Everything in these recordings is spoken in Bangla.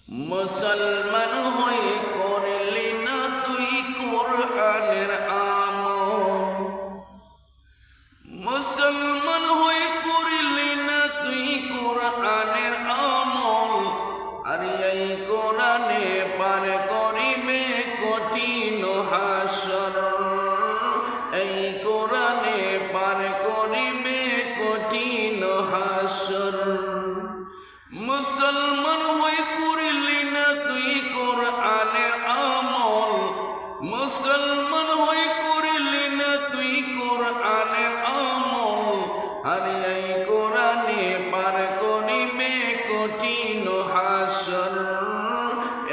মুসলমান হয়ে করলি না তুই কোরআনের আমল, মুসলমান হয়ে করলি না তুই কোরআনের আমল। আর এই কোরআনে পার করিবে কঠিন হাসর, এই কোরআনে পার করিবে কঠিন হাসর। মুসলমান হয়ে করলি না তুই কোরআনের আমল, মুসলমান হয়ে করলি না তুই কোরআনের আমল। আর এই কোরআনে পার করিবে কঠিন হাসর,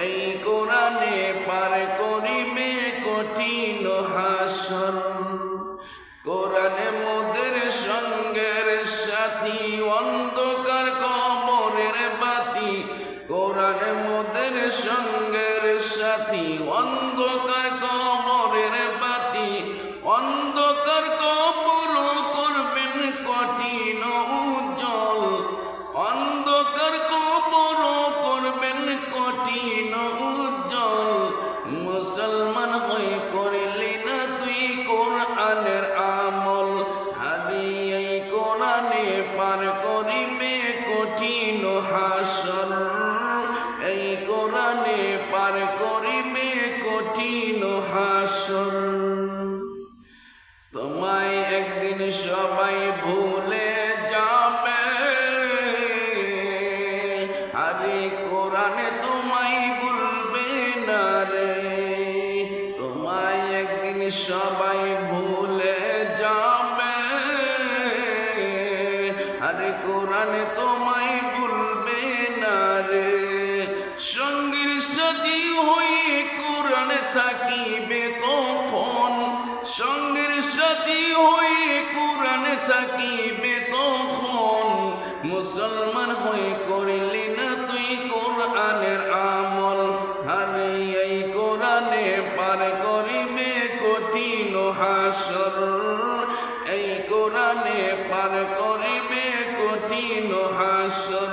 এই কোরআনে পার করিবে কঠিন হাসর। কোরআনে মোদের সঙ্গের সাথী অন্ধকার কবরের বাতি, কোরআনে মোদের সঙ্গের সাথী অন্ধকার কবরের বাতি। অন্ধকার কবর করবেন কঠিন উজ্জ্বল, অন্ধকার কবর করবেন কঠিন উজ্জ্বল। মুসলমান হয়ে করলি না তুই কোরআনের আমল, হারি এই কোরআনে পার করিবে কঠিন হাসর, এই কোরআনে পার করিবে কঠিন হাসর। তোমায় একদিন সবাই ভুলে যাবে, আরে কোরআনে তোমায় ভুলবে না রে। তোমায় একদিন সবাই ভুলে যাবে, আরে কোরআনে তোমায় ভুলবে না রে। সঙ্গীর সাথী হয়ে কোরআনে থাকিবে তখন, সঙ্গীর সাথী হয়ে কোরআনে থাকিবে তখন। মুসলমান হয়ে করলি না তুই কোরআনের আমল, আরে এই কোরআনে পার করিবে কঠিন হাসর, এই কোরআনে পার করিবে কঠিন হাসর।